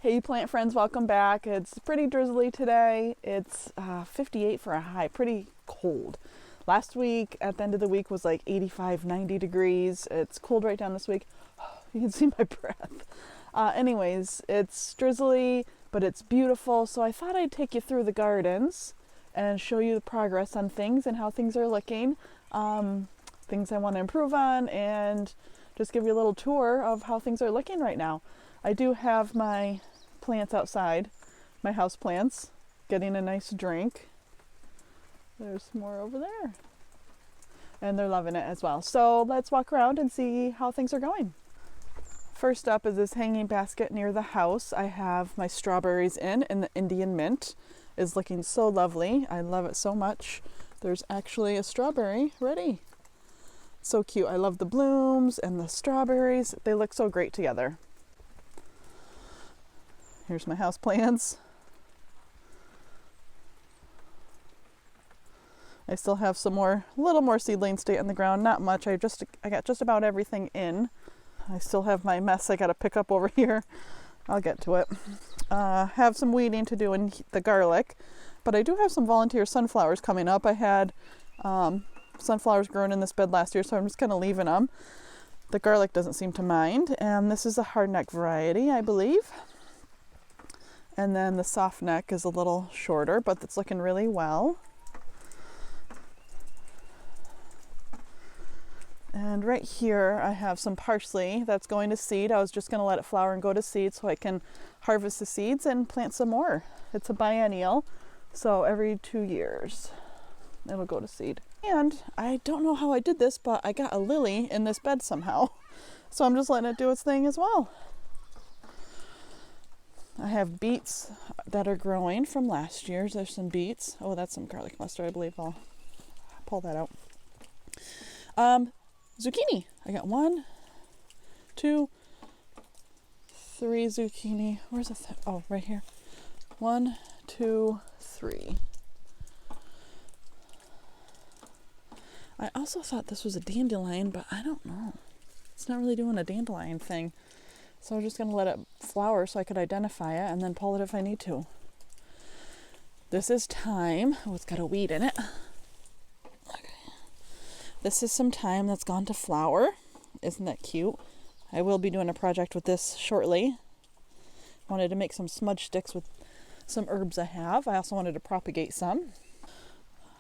Hey plant friends, welcome back. It's pretty drizzly today. It's 58 for a high, pretty cold. Last week at the end of the week was like 85, 90 degrees. It's cooled right down this week. You can see my breath. Anyways, it's drizzly, but it's beautiful. So I thought I'd take you through the gardens and show you the progress on things and how things are looking. Things I want to improve on, and just give you a little tour of how things are looking right now. I do have my plants outside, my house plants, getting a nice drink. There's more over there. And they're loving it as well. So let's walk around and see how things are going. First up is this hanging basket near the house. I have my strawberries in, and the Indian mint is looking so lovely. I love it so much. There's actually a strawberry ready. So cute. I love the blooms and the strawberries. They look so great together. Here's my house plants. I still have some more, a little more seedlings stay on the ground. Not much. I got just about everything in. I still have my mess I got to pick up over here. I'll get to it. Have some weeding to do in the garlic, but I do have some volunteer sunflowers coming up. I had sunflowers grown in this bed last year, so I'm just kind of leaving them. The garlic doesn't seem to mind, and this is a hardneck variety, I believe. And then the soft neck is a little shorter, but it's looking really well. And right here I have some parsley that's going to seed. I was just going to let it flower and go to seed so I can harvest the seeds and plant some more. It's a biennial, so every 2 years it'll go to seed. And I don't know how I did this, but I got a lily in this bed somehow. So I'm just letting it do its thing as well. I have beets that are growing from last year's. There's some beets. Oh, that's some garlic mustard, I believe. I'll pull that out. Zucchini. I got 1, 2, 3 zucchini. Where's the oh, right here. 1, 2, 3. I also thought this was a dandelion, but I don't know. It's not really doing a dandelion thing. So I'm just going to let it flower so I could identify it and then pull it if I need to. This is thyme. Oh, it's got a weed in it. Okay. This is some thyme that's gone to flower. Isn't that cute? I will be doing a project with this shortly. Wanted to make some smudge sticks with some herbs I have. I also wanted to propagate some.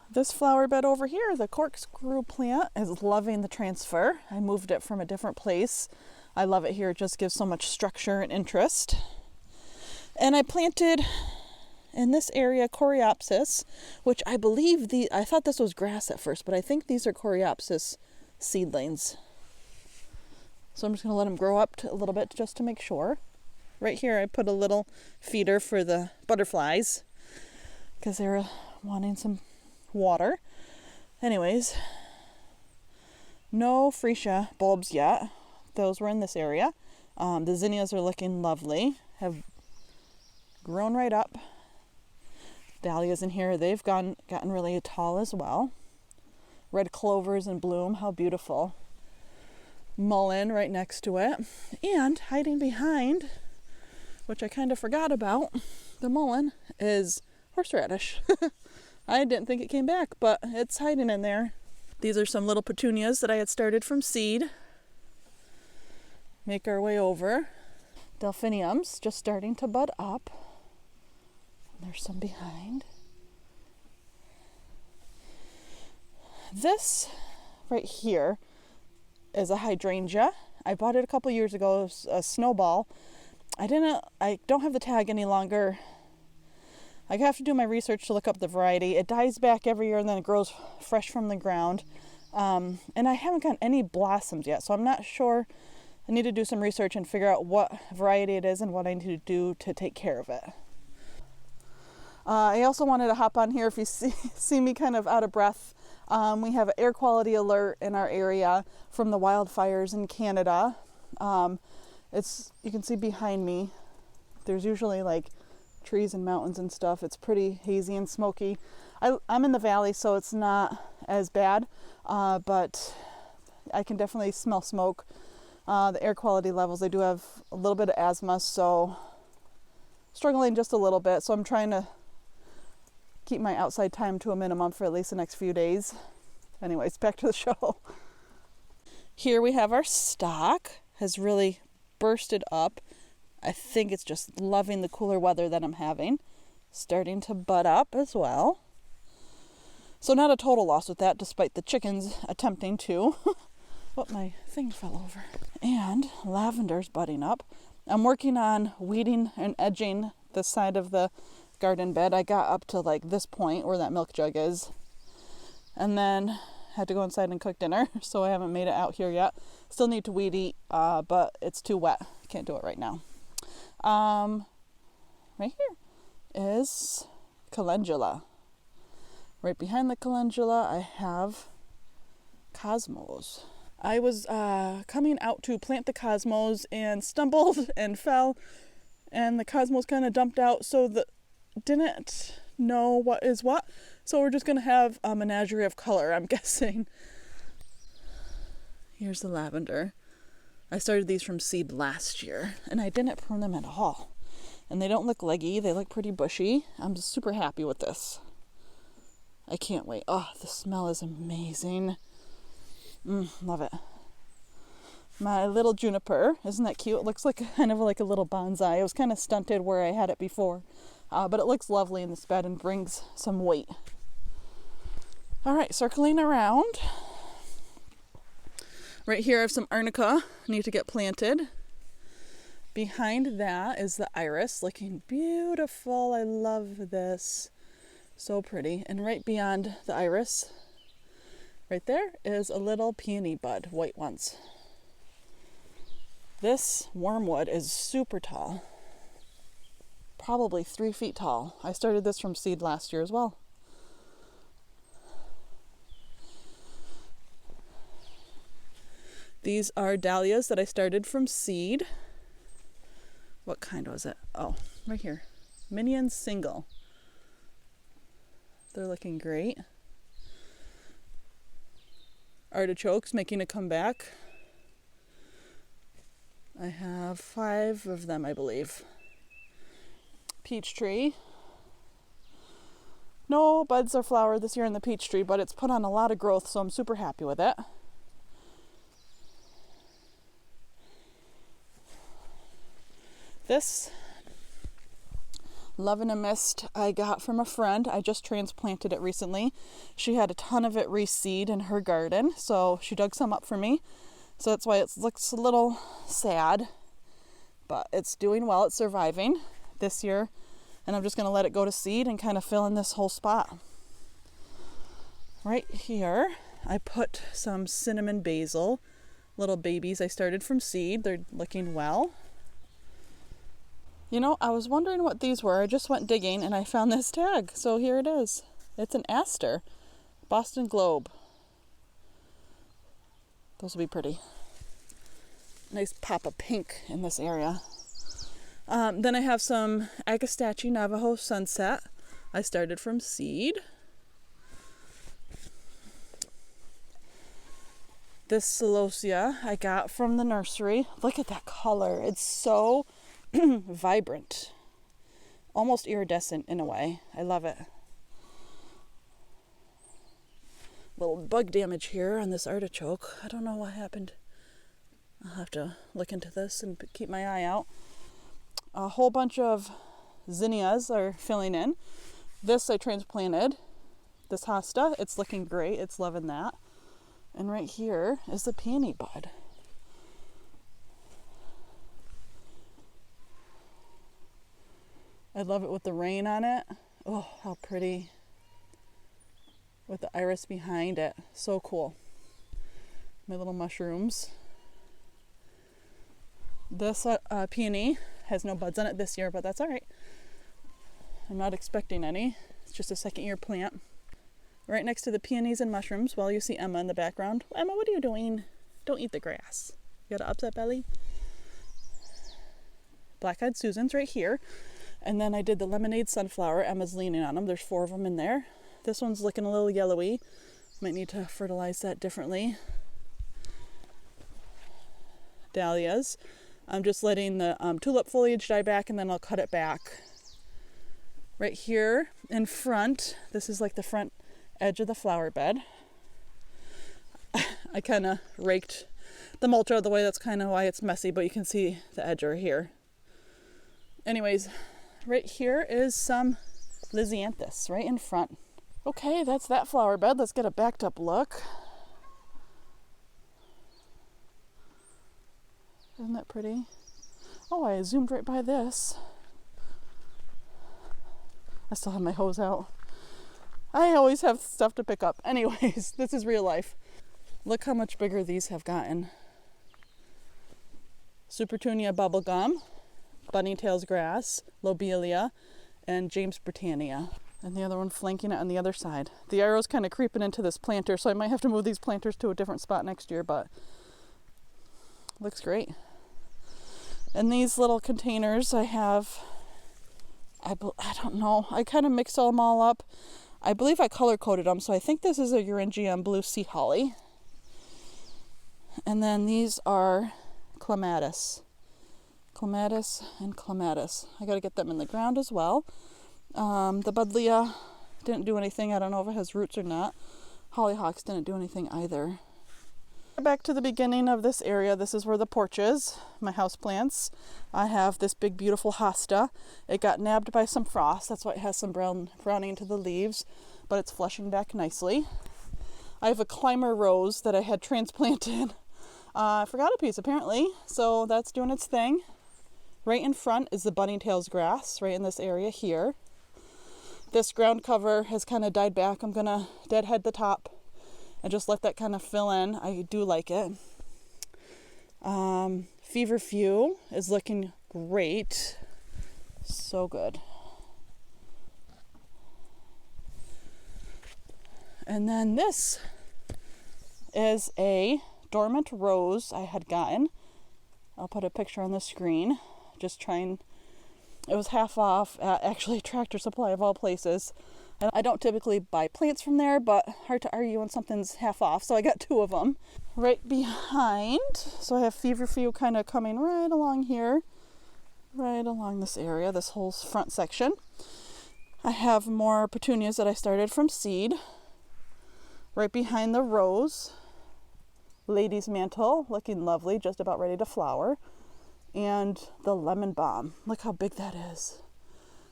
This flower bed over here, the corkscrew plant, is loving the transfer. I moved it from a different place. I love it here. It just gives so much structure and interest. And I planted in this area Coreopsis, which I believe I thought this was grass at first, but I think these are Coreopsis seedlings. So I'm just going to let them grow up a little bit just to make sure. Right here I put a little feeder for the butterflies because they were wanting some water. Anyways, no freesia bulbs yet. Those were in this area. The zinnias are looking lovely, have grown right up. Dahlias in here, they've gotten really tall as well. Red clovers in bloom, how beautiful. Mullein right next to it. And hiding behind, which I kind of forgot about, the mullein, is horseradish. I didn't think it came back, but it's hiding in there. These are some little petunias that I had started from seed. Make our way over. Delphiniums just starting to bud up. There's some behind. This right here is a hydrangea. I bought it a couple years ago. It was a snowball. I don't have the tag any longer. I have to do my research to look up the variety. It dies back every year and then it grows fresh from the ground. And I haven't gotten any blossoms yet, so I'm not sure. I need to do some research and figure out what variety it is and what I need to do to take care of it. I also wanted to hop on here if you see me kind of out of breath. We have an air quality alert in our area from the wildfires in Canada. You can see behind me, there's usually like trees and mountains and stuff. It's pretty hazy and smoky. I'm in the valley, so it's not as bad, but I can definitely smell smoke. The air quality levels, I do have a little bit of asthma, so struggling just a little bit, so I'm trying to keep my outside time to a minimum for at least the next few days. Anyways, back to the show. Here we have our stock. Has really bursted up. I think it's just loving the cooler weather that I'm having. Starting to bud up as well. So not a total loss with that, despite the chickens attempting to. But my thing fell over. And lavender's budding up. I'm working on weeding and edging the side of the garden bed. I got up to like this point where that milk jug is. And then had to go inside and cook dinner, so I haven't made it out here yet. Still need to weed eat, but it's too wet. Can't do it right now. Right here is calendula. Right behind the calendula, I have cosmos. I was coming out to plant the cosmos and stumbled and fell, and the cosmos kind of dumped out, so didn't know what is what. So we're just going to have a menagerie of color, I'm guessing. Here's the lavender. I started these from seed last year, and I didn't prune them at all. And they don't look leggy, they look pretty bushy. I'm super happy with this. I can't wait. Oh, the smell is amazing. Love it. My little juniper, isn't that cute? It looks like kind of like a little bonsai. It was kind of stunted where I had it before, but it looks lovely in this bed and brings some weight. All right, circling around. Right here I have some arnica, need to get planted. Behind that is the iris, looking beautiful. I love this. So pretty. And right beyond the iris, right there, is a little peony bud, white ones. This wormwood is super tall. Probably 3 feet tall. I started this from seed last year as well. These are dahlias that I started from seed. What kind was it? Oh, right here. Minion single. They're looking great. Artichokes making a comeback. I have 5 of them, I believe. Peach tree. No buds or flower this year in the peach tree, but it's put on a lot of growth, so I'm super happy with it. This Love in a Mist I got from a friend. I just transplanted it recently. She had a ton of it reseed in her garden, so she dug some up for me. So that's why it looks a little sad, but it's doing well. It's surviving this year, and I'm just going to let it go to seed and kind of fill in this whole spot. Right here, I put some cinnamon basil, little babies I started from seed. They're looking well. You know, I was wondering what these were. I just went digging and I found this tag. So here it is. It's an aster. Boston Globe. Those will be pretty. Nice pop of pink in this area. Then I have some Agastache Navajo Sunset. I started from seed. This celosia I got from the nursery. Look at that color. It's so vibrant, almost iridescent in a way. I love it. Little bug damage here on this artichoke. I don't know what happened. I'll have to look into this and keep my eye out. A whole bunch of zinnias are filling in. This I transplanted. This hosta, it's looking great. It's loving that. And right here is the peony bud. I love it with the rain on it. Oh, how pretty. With the iris behind it. So cool. My little mushrooms. This peony has no buds on it this year, but that's all right. I'm not expecting any. It's just a second-year plant. Right next to the peonies and mushrooms, well, you see Emma in the background. Emma, what are you doing? Don't eat the grass. You got an upset belly? Black-eyed Susans right here. And then I did the lemonade sunflower. Emma's leaning on them. There's 4 of them in there. This one's looking a little yellowy. Might need to fertilize that differently. Dahlias. I'm just letting the tulip foliage die back, and then I'll cut it back. Right here in front, this is like the front edge of the flower bed. I kind of raked the mulch out of the way. That's kind of why it's messy, but you can see the edge right here. Anyways, right here is some Lisianthus right in front. Okay, that's that flower bed. Let's get a backed up look. Isn't that pretty? Oh, I zoomed right by this. I still have my hose out. I always have stuff to pick up. Anyways, this is real life. Look how much bigger these have gotten. Supertunia bubblegum, bunnytails grass, lobelia, and James Britannia. And the other one flanking it on the other side. The arrow's kind of creeping into this planter, so I might have to move these planters to a different spot next year, but looks great. And these little containers I have, I don't know, I kind of mixed them all up. I believe I color coded them, so I think this is a Euringium blue sea holly. And then these are clematis. Clematis and clematis. I got to get them in the ground as well. The buddleia didn't do anything. I don't know if it has roots or not. Hollyhocks didn't do anything either. Back to the beginning of this area. This is where the porch is, my house plants. I have this big beautiful hosta. It got nabbed by some frost. That's why it has some browning to the leaves, but it's flushing back nicely. I have a climber rose that I had transplanted. I forgot a piece apparently, so that's doing its thing. Right in front is the bunnytails grass, right in this area here. This ground cover has kind of died back. I'm gonna deadhead the top and just let that kind of fill in. I do like it. Feverfew is looking great. So good. And then this is a dormant rose I had gotten. I'll put a picture on the screen. Just trying, it was half off at actually Tractor Supply of all places. And I don't typically buy plants from there, but hard to argue when something's half off, so I got 2 of them. Right behind, so I have Feverfew kind of coming right along here, right along this area, this whole front section. I have more petunias that I started from seed. Right behind the rose, lady's mantle, looking lovely, just about ready to flower. And the lemon balm, look how big that is.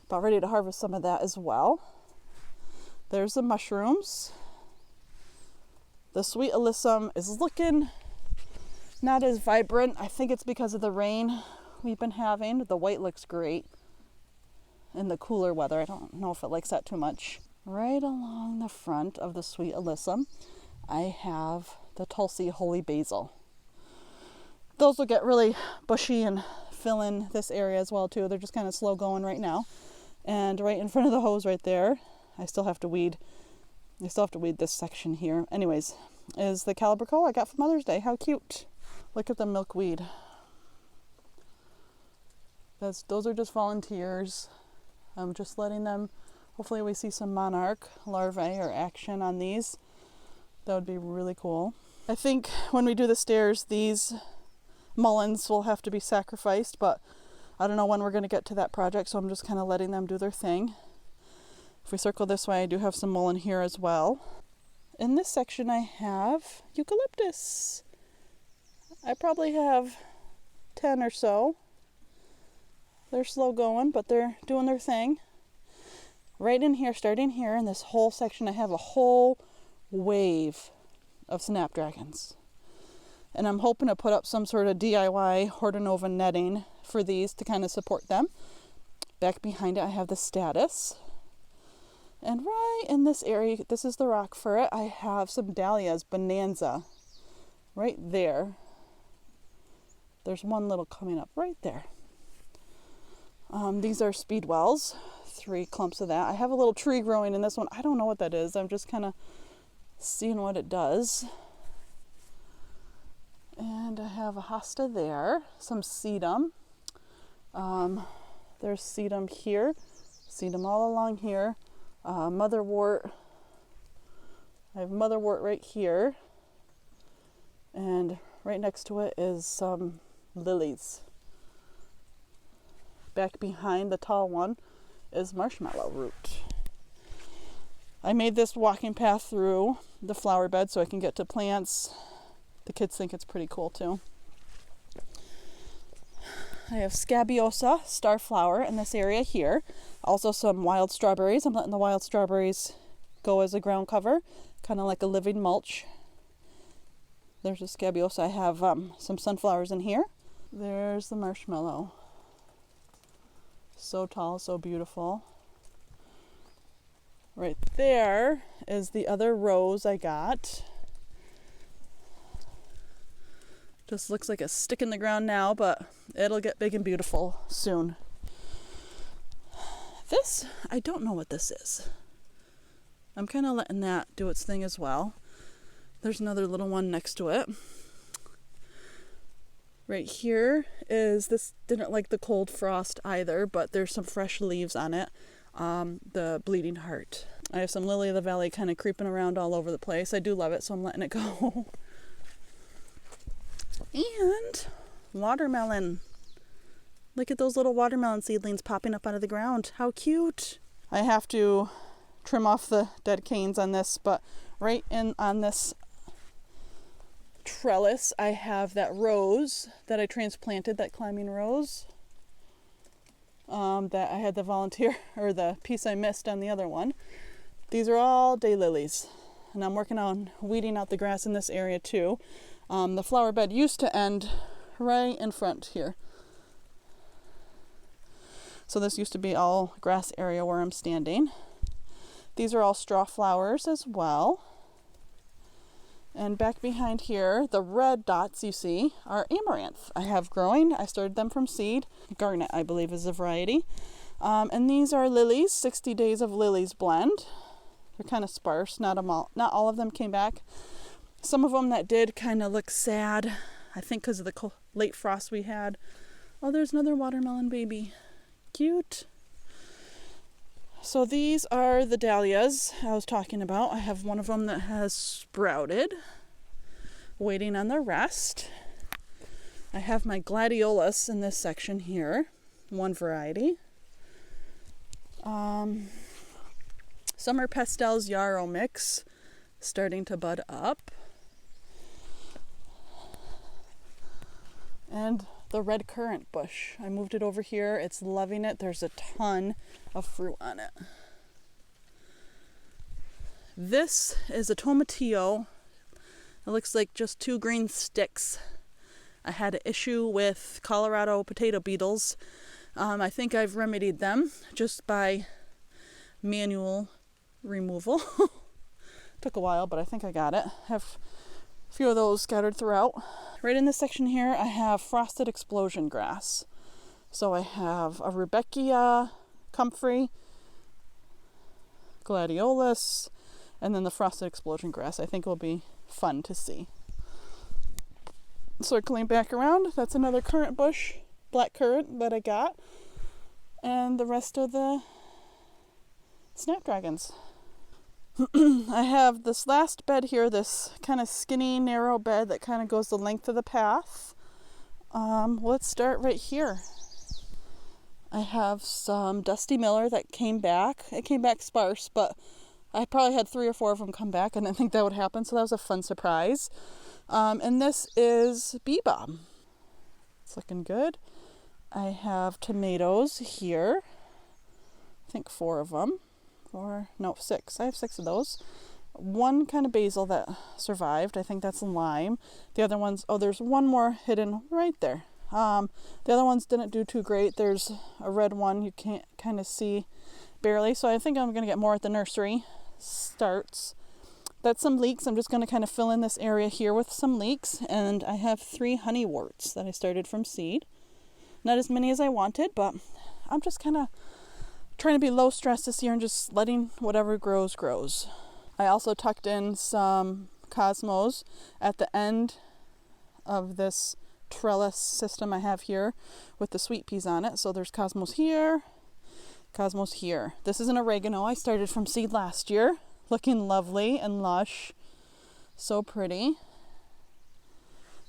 About ready to harvest some of that as well. There's the mushrooms. The sweet alyssum is looking not as vibrant. I think it's because of the rain we've been having. The white looks great in the cooler weather. I don't know if it likes that too much. Right along the front of the sweet alyssum, I have the Tulsi holy basil. Those will get really bushy and fill in this area as well too. They're just kind of slow going right now. And right in front of the hose right there, I still have to weed this section here. Anyways, is the Calibracho I got for Mother's Day. How cute. Look at the milkweed. Those are just volunteers. I'm just letting them, hopefully we see some monarch larvae or action on these. That would be really cool. I think when we do the stairs, these mulleins will have to be sacrificed, but I don't know when we're going to get to that project, so I'm just kind of letting them do their thing. If we circle this way, I do have some mullein here as well. In this section I have eucalyptus. I probably have 10 or so. They're slow going, but they're doing their thing. Right in here, starting here in this whole section, I have a whole wave of snapdragons. And I'm hoping to put up some sort of DIY Hortonova netting for these to kind of support them. Back behind it, I have the Statice. And right in this area, this is the rock for it, I have some dahlias, Bonanza, right there. There's one little coming up right there. These are Speedwells, 3 clumps of that. I have a little tree growing in this one. I don't know what that is. I'm just kind of seeing what it does. And I have a hosta there, some sedum. There's sedum here, sedum all along here. Motherwort. I have motherwort right here. And right next to it is some lilies. back behind the tall one is marshmallow root. I made this walking path through the flower bed so I can get to plants. The kids think it's pretty cool too. I have Scabiosa starflower in this area here. Also some wild strawberries. I'm letting the wild strawberries go as a ground cover, kind of like a living mulch. There's a Scabiosa. I have some sunflowers in here. There's the marshmallow. So tall, so beautiful. Right there is the other rose I got. Just looks like a stick in the ground now, but it'll get big and beautiful soon. This, I don't know what this is. I'm kind of letting that do its thing as well. There's another little one next to it. Right here is, this didn't like the cold frost either, but there's some fresh leaves on it. The bleeding heart. I have some lily of the valley kind of creeping around all over the place. I do love it, so I'm letting it go. And watermelon. Look at those little watermelon seedlings popping up out of the ground. How cute. I have to trim off the dead canes on this, but right in on this trellis I have that rose that I transplanted, that climbing rose. That I had the volunteer, or the piece I missed on the other one. These are all daylilies, and I'm working on weeding out the grass in this area too. The flower bed used to end right in front here. So this used to be all grass area where I'm standing. These are all straw flowers as well. And back behind here, the red dots you see are amaranth. I have growing. I started them from seed. Garnet, I believe, is a variety. And these are lilies, 60 Days of Lilies blend. They're kind of sparse. Not all of them came back. Some of them that did kind of look sad, I think because of the late frost we had. Oh, there's another watermelon baby. Cute. So these are the dahlias I was talking about. I have one of them that has sprouted, waiting on the rest. I have my gladiolus in this section here, one variety. Summer Pastels Yarrow mix, starting to bud up. And the red currant bush. I moved it over here. It's loving it. There's a ton of fruit on it. This is a tomatillo. It looks like just two green sticks. I had an issue with Colorado potato beetles. I think I've remedied them just by manual removal. Took a while, but I think I got it. I have a few of those scattered throughout. Right in this section here, I have frosted explosion grass. So I have a Rudbeckia, comfrey, gladiolus, and then the frosted explosion grass. I think will be fun to see. Circling back around, that's another currant bush, black currant that I got, and the rest of the snapdragons. I have this last bed here, this kind of skinny, narrow bed that kind of goes the length of the path. Let's start right here. I have some Dusty Miller that came back. It came back sparse, but I probably had 3 or 4 of them come back. I didn't think that would happen, so that was a fun surprise. And this is Bee Balm. It's looking good. I have tomatoes here. I think 4 of them. 6. I have 6 of those. One kind of basil that survived. I think that's lime. The other ones, there's one more hidden right there. The other ones didn't do too great. There's a red one you can't kind of see barely. So I think I'm going to get more at the nursery starts. That's some leeks. I'm just going to kind of fill in this area here with some leeks. And I have 3 honeyworts that I started from seed. Not as many as I wanted, but I'm just kind of trying to be low stress this year and just letting whatever grows, grows. I also tucked in some cosmos at the end of this trellis system I have here with the sweet peas on it. So there's cosmos here, cosmos here. This is an oregano I started from seed last year. Looking lovely and lush. So pretty.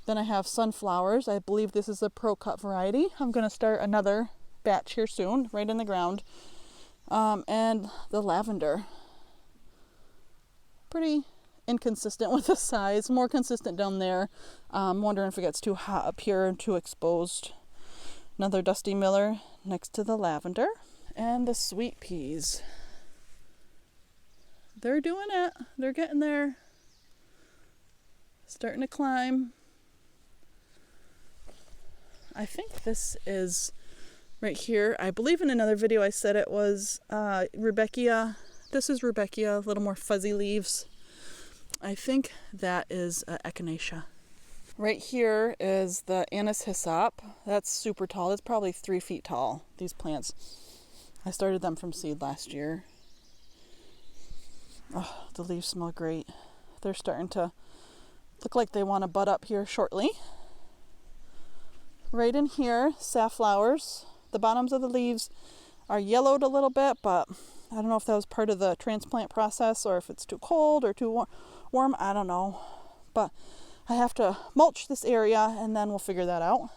Then I have sunflowers. I believe this is a Pro Cut variety. I'm going to start another batch here soon, right in the ground. And the lavender. Pretty inconsistent with the size, more consistent down there. Wondering if it gets too hot up here and too exposed. Another Dusty Miller next to the lavender. And the sweet peas. They're doing it. They're getting there. Starting to climb. I think this is right here. I believe in another video I said it was Rudbeckia. This is Rudbeckia, a little more fuzzy leaves. I think that is Echinacea. Right here is the Anise Hyssop. That's super tall. It's probably 3 feet tall, these plants. I started them from seed last year. Oh, the leaves smell great. They're starting to look like they want to bud up here shortly. Right in here, safflowers. The bottoms of the leaves are yellowed a little bit, but I don't know if that was part of the transplant process or if it's too cold or too warm. I don't know. But I have to mulch this area and then we'll figure that out.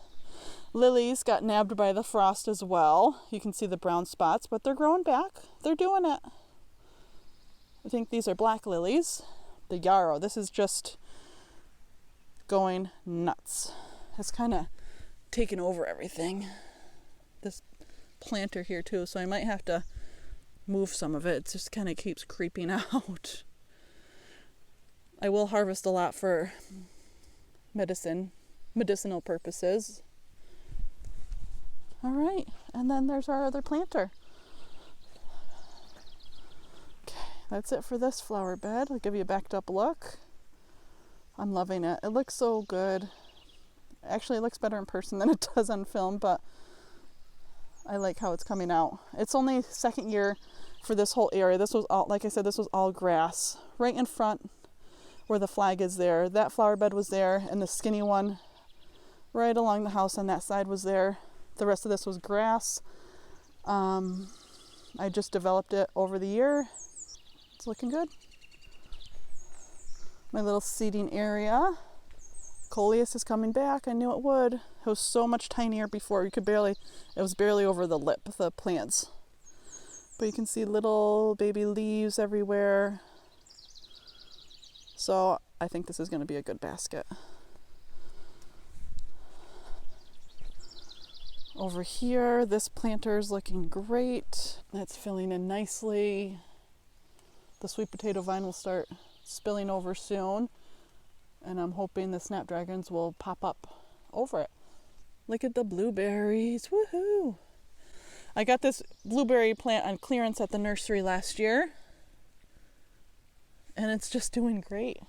Lilies got nabbed by the frost as well. You can see the brown spots, but they're growing back. They're doing it. I think these are black lilies. The yarrow, this is just going nuts. It's kind of taken over everything. This planter here too, so I might have to move some of it. It just kind of keeps creeping out. I will harvest a lot for medicinal purposes. All right, and then there's our other planter. Okay, that's it for this flower bed. I'll give you a backed up look. I'm loving it. It looks so good. Actually, it looks better in person than it does on film, but I like how it's coming out. It's only second year for this whole area. This was all, like I said, this was all grass. Right in front where the flag is there. That flower bed was there, and the skinny one right along the house on that side was there. The rest of this was grass. I just developed it over the year. It's looking good. My little seeding area. Coleus is coming back. I knew it would. It was so much tinier before. You could barely, it was barely over the lip, the plants. But you can see little baby leaves everywhere. So I think this is going to be a good basket. Over here, this planter is looking great. It's filling in nicely. The sweet potato vine will start spilling over soon. And I'm hoping the snapdragons will pop up over it. Look at the blueberries. Woohoo! I got this blueberry plant on clearance at the nursery last year. And it's just doing great.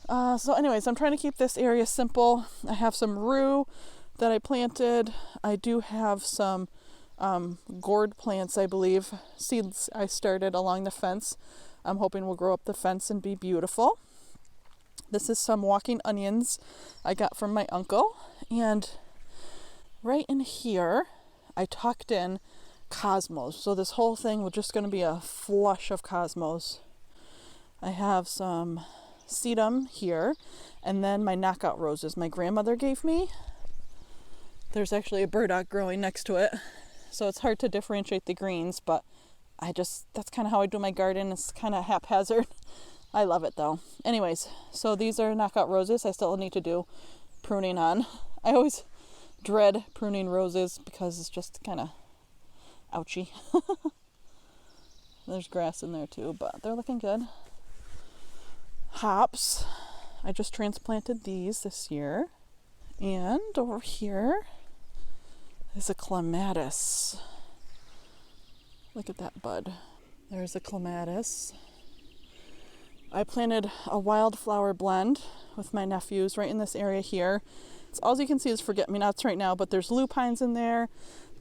So anyways, I'm trying to keep this area simple. I have some rue that I planted. I do have some gourd plants, I believe. Seeds I started along the fence. I'm hoping will grow up the fence and be beautiful. This is some walking onions I got from my uncle. And right in here, I tucked in cosmos. So this whole thing was just going to be a flush of cosmos. I have some sedum here, and then my knockout roses my grandmother gave me. There's actually a burdock growing next to it, so it's hard to differentiate the greens, but that's kind of how I do my garden. It's kind of haphazard. I love it though. Anyways, so these are knockout roses I still need to do pruning on. I always dread pruning roses because it's just kind of ouchy. There's grass in there too, but they're looking good. Hops. I just transplanted these this year. And over here is a clematis. Look at that bud. There's a clematis. I planted a wildflower blend with my nephews right in this area here. It's all you can see is forget-me-nots right now, but there's lupines in there.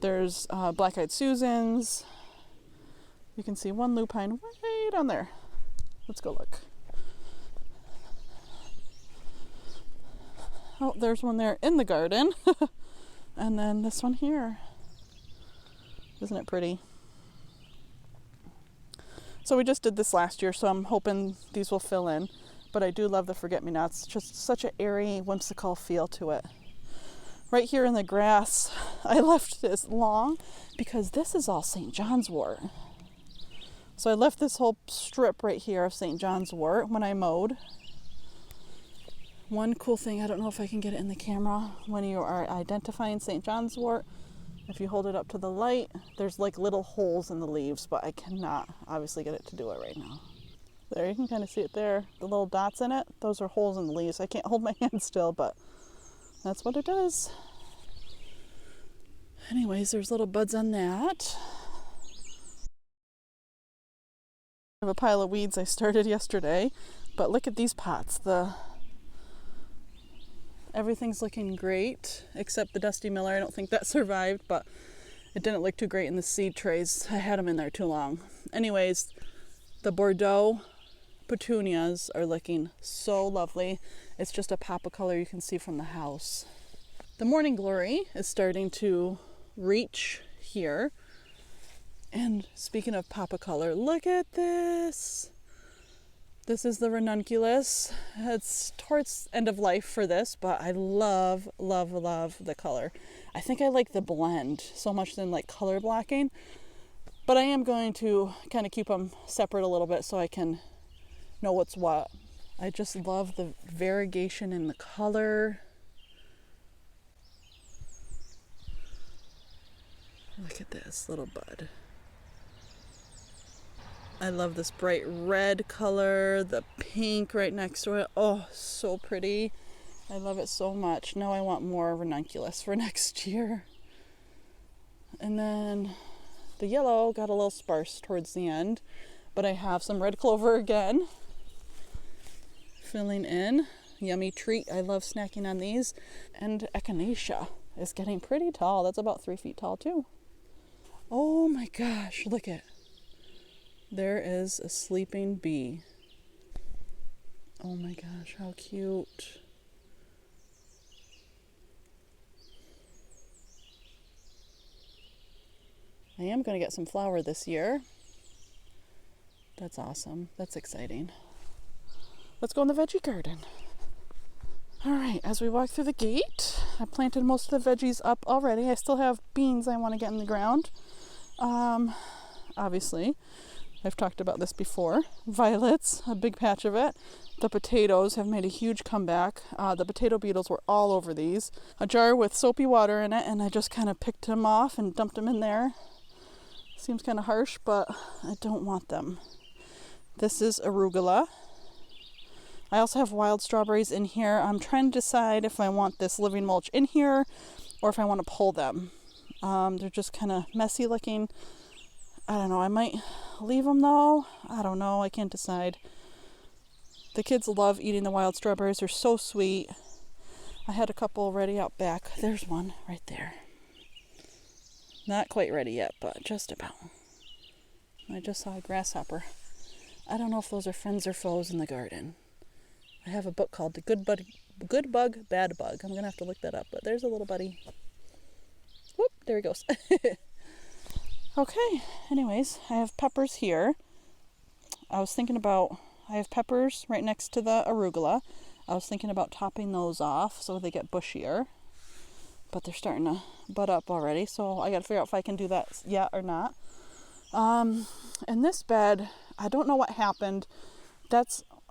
There's black-eyed Susans. You can see one lupine way down there. Let's go look. Oh, there's one there in the garden. And then this one here. Isn't it pretty? So we just did this last year, so I'm hoping these will fill in. But I do love the forget-me-nots. Just such an airy, whimsical feel to it. Right here in the grass, I left this long because this is all St. John's wort. So I left this whole strip right here of St. John's wort when I mowed. One cool thing, I don't know if I can get it in the camera, when you are identifying St. John's wort, if you hold it up to the light, there's like little holes in the leaves, but I cannot obviously get it to do it right now. There, you can kind of see it there, the little dots in it, those are holes in the leaves. I can't hold my hand still, but that's what it does. Anyways, there's little buds on that. I have a pile of weeds I started yesterday, but look at these pots. Everything's looking great, except the Dusty Miller. I don't think that survived, but it didn't look too great in the seed trays. I had them in there too long. Anyways, the Bordeaux petunias are looking so lovely. It's just a pop of color you can see from the house. The Morning Glory is starting to reach here. And speaking of pop of color, look at this. This is the ranunculus. It's towards end of life for this, but I love, love, love the color. I think I like the blend so much than like color blocking, but I am going to kind of keep them separate a little bit so I can know what's what. I just love the variegation in the color. Look at this little bud. I love this bright red color, the pink right next to it. Oh, so pretty. I love it so much. Now I want more ranunculus for next year. And then the yellow got a little sparse towards the end, but I have some red clover again. Filling in. Yummy treat. I love snacking on these. And echinacea is getting pretty tall. That's about 3 feet tall too. Oh my gosh, look at. There is a sleeping bee. Oh my gosh, how cute. I am going to get some flour this year. That's awesome. That's exciting. Let's go in the veggie garden. All right, as we walk through the gate, I planted most of the veggies up already. I still have beans I want to get in the ground. Obviously. I've talked about this before. Violets, a big patch of it. The potatoes have made a huge comeback. The potato beetles were all over these. A jar with soapy water in it, and I just kind of picked them off and dumped them in there. Seems kind of harsh, but I don't want them. This is arugula. I also have wild strawberries in here. I'm trying to decide if I want this living mulch in here or if I want to pull them. They're just kind of messy looking. I don't know, I might leave them though. I don't know, I can't decide. The kids love eating the wild strawberries. They're so sweet. I had a couple ready out back. There's one right there. Not quite ready yet, but just about. I just saw a grasshopper. I don't know if those are friends or foes in the garden. I have a book called The Good Bug, Bad Bug. I'm going to have to look that up, but there's a little buddy. Whoop, there he goes. Okay, anyways, I have peppers here. I have peppers right next to the arugula. I was thinking about topping those off so they get bushier. But they're starting to bud up already, so I got to figure out if I can do that yet or not. In this bed, I don't know what happened.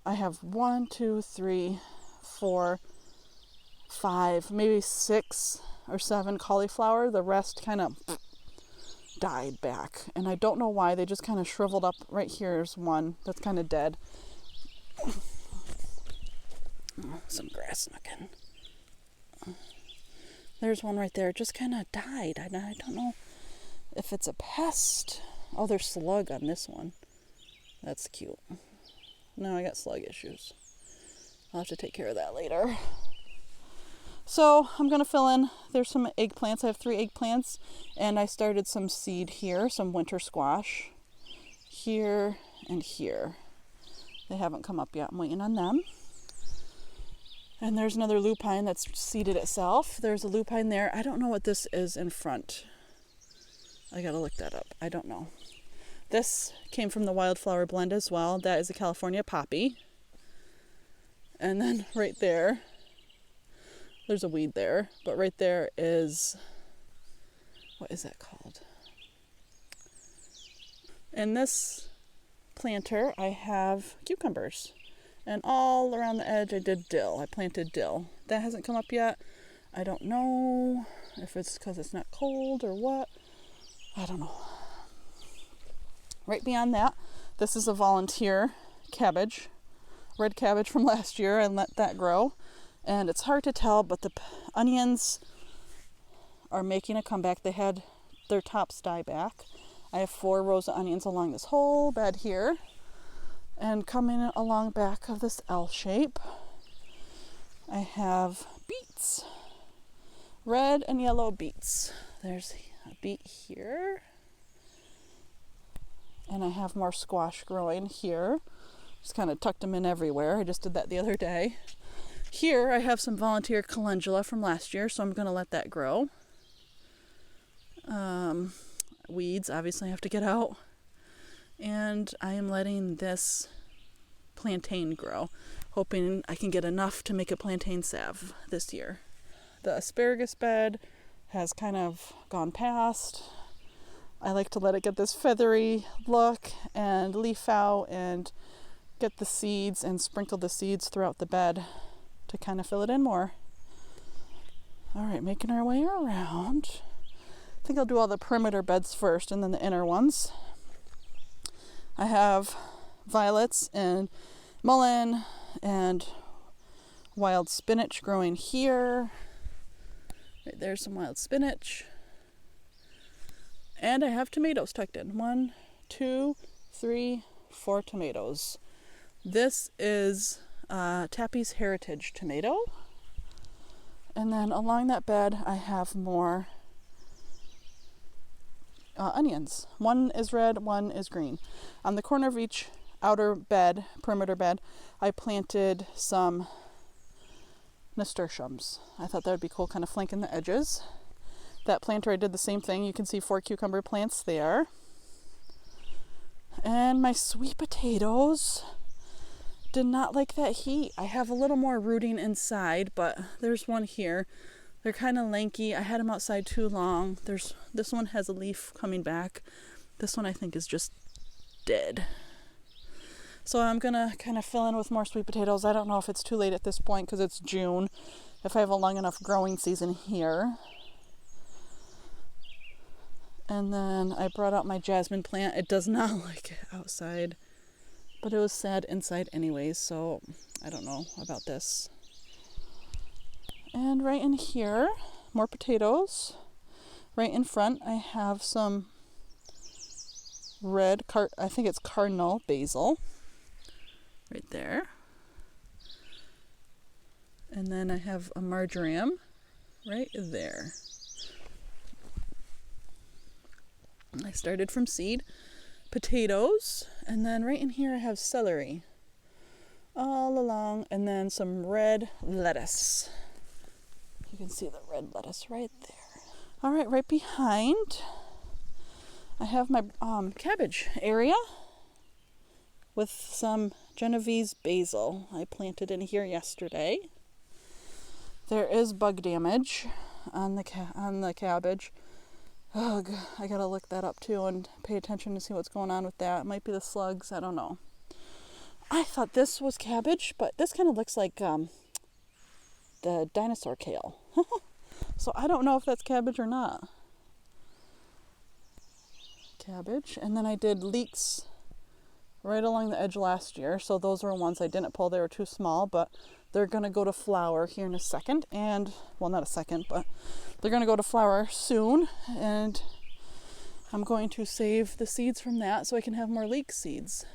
I have 1, 2, 3, 4, 5, maybe 6 or 7 cauliflower. The rest kind of died back, and I don't know why. They just kind of shriveled up. Right here's one that's kind of dead. Some grass snooking. There's one right there. It just kind of died. I don't know if it's a pest. Oh, there's slug on this one. That's cute. No, I got slug issues. I'll have to take care of that later. So I'm going to fill in. There's some eggplants. I have 3 eggplants, and I started some seed here, some winter squash here and here. They haven't come up yet. I'm waiting on them. And there's another lupine that's seeded itself. There's a lupine there. I don't know what this is in front. I got to look that up. I don't know. This came from the wildflower blend as well. That is a California poppy. And then right there, there's a weed there, but right there is what is that called? In this planter, I have cucumbers. And all around the edge, I did dill. I planted dill. That hasn't come up yet. I don't know if it's because it's not cold or what. I don't know. Right beyond that, this is a volunteer cabbage, red cabbage from last year, and let that grow. And it's hard to tell, but the onions are making a comeback. They had their tops die back. I have 4 rows of onions along this whole bed here. And coming along back of this L shape, I have beets. Red and yellow beets. There's a beet here. And I have more squash growing here. Just kind of tucked them in everywhere. I just did that the other day. Here I have some volunteer calendula from last year, so I'm going to let that grow. Weeds obviously have to get out. And I am letting this plantain grow, hoping I can get enough to make a plantain salve this year. The asparagus bed has kind of gone past. I like to let it get this feathery look and leaf out and get the seeds and sprinkle the seeds throughout the bed to kind of fill it in more. All right, making our way around. I think I'll do all the perimeter beds first and then the inner ones. I have violets and mullein and wild spinach growing here. Right there's some wild spinach. And I have tomatoes tucked in. 1, 2, 3, 4 tomatoes. This is Tappy's Heritage tomato. And then along that bed I have more onions. 1 is red, 1 is green. On the corner of each outer bed, perimeter bed, I planted some nasturtiums. I thought that would be cool, kind of flanking the edges. That planter, I did the same thing. You can see 4 cucumber plants there. And my sweet potatoes did not like that heat. I have a little more rooting inside, but there's one here. They're kind of lanky. I had them outside too long. This one has a leaf coming back. This one I think is just dead. So I'm going to kind of fill in with more sweet potatoes. I don't know if it's too late at this point because it's June. If I have a long enough growing season here. And then I brought out my jasmine plant. It does not like it outside, but it was sad inside anyways, so I don't know about this. And right in here, more potatoes. Right in front, I have some red, I think it's cardinal basil. Right there. And then I have a marjoram right there. I started from seed, potatoes, and then right in here I have celery all along, and then some red lettuce. You can see the red lettuce right there. All right, right behind I have my cabbage area with some Genovese basil. I planted in here yesterday. There is bug damage on the cabbage. Ugh, I gotta look that up too and pay attention to see what's going on with that. It might be the slugs, I don't know. I thought this was cabbage, but this kind of looks like the dinosaur kale. So I don't know if that's cabbage or not. Cabbage. And then I did leeks right along the edge last year. So those were ones I didn't pull. They were too small, but they're going to go to flower here in a second. And, well, not a second, but they're going to go to flower soon. And I'm going to save the seeds from that so I can have more leek seeds.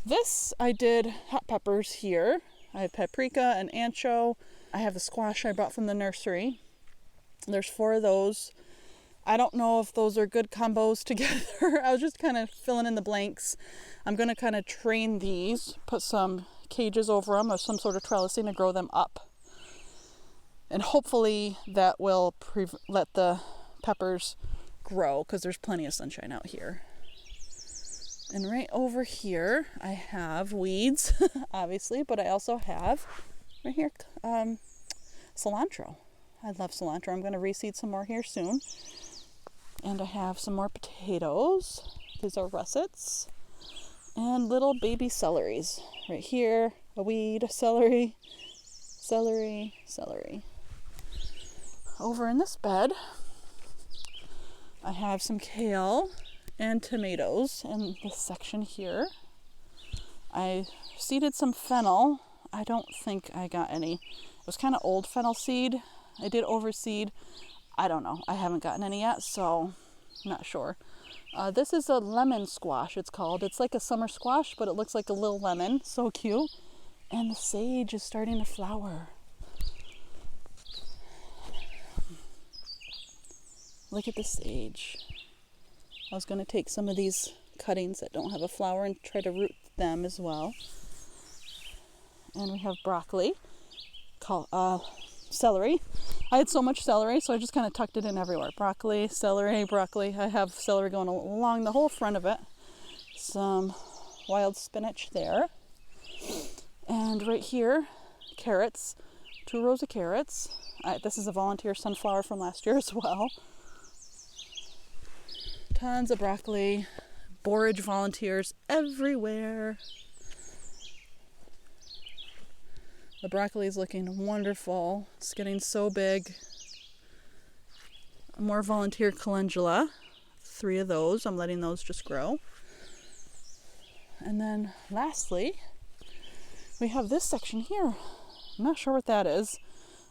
This, I did hot peppers here. I have paprika and ancho. I have the squash I bought from the nursery. There's 4 of those. I don't know if those are good combos together. I was just kind of filling in the blanks. I'm going to kind of train these, put some cages over them or some sort of trellising to grow them up. And hopefully that will let the peppers grow because there's plenty of sunshine out here. And right over here, I have weeds, obviously, but I also have, right here, cilantro. I love cilantro. I'm going to reseed some more here soon. And I have some more potatoes. These are russets. And little baby celeries. Right here, a weed, celery, celery, celery. Over in this bed, I have some kale and tomatoes in this section here. I seeded some fennel. I don't think I got any. It was kind of old fennel seed. I did overseed. I don't know. I haven't gotten any yet, so I'm not sure. This is a lemon squash, it's called. It's like a summer squash, but it looks like a little lemon. So cute. And the sage is starting to flower. Look at the sage. I was going to take some of these cuttings that don't have a flower and try to root them as well. And we have broccoli, celery. I had so much celery, so I just kind of tucked it in everywhere. Broccoli, celery, broccoli. I have celery going along the whole front of it. Some wild spinach there. And right here, carrots. 2 rows of carrots. This is a volunteer sunflower from last year as well. Tons of broccoli. Borage volunteers everywhere. The broccoli is looking wonderful. It's getting so big. More volunteer calendula. 3 of those. I'm letting those just grow. And then lastly, we have this section here. I'm not sure what that is.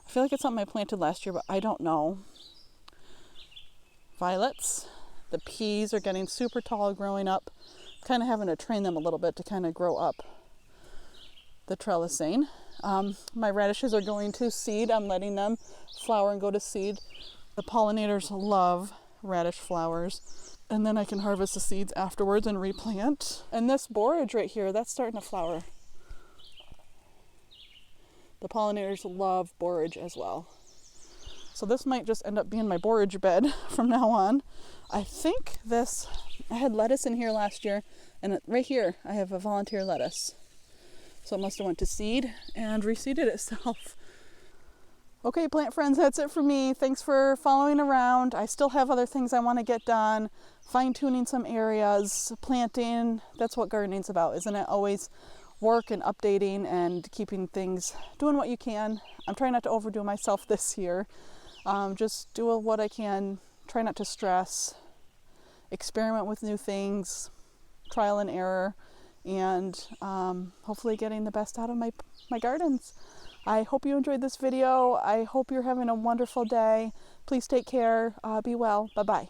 I feel like it's something I planted last year, but I don't know. Violets. The peas are getting super tall, growing up. Kind of having to train them a little bit to kind of grow up the trellising. My radishes are going to seed. I'm letting them flower and go to seed. The pollinators love radish flowers. And then I can harvest the seeds afterwards and replant. And this borage right here, that's starting to flower. The pollinators love borage as well. So this might just end up being my borage bed from now on. I think I had lettuce in here last year, and right here I have a volunteer lettuce. So it must have went to seed and reseeded itself. Okay, plant friends, that's it for me. Thanks for following around. I still have other things I want to get done. Fine-tuning some areas, planting. That's what gardening's about, isn't it? Always work and updating and keeping things, doing what you can. I'm trying not to overdo myself this year. Just do what I can. Try not to stress. Experiment with new things. Trial and error. And hopefully getting the best out of my gardens. I hope you enjoyed this video. I hope you're having a wonderful day. Please take care. Be well. Bye-bye.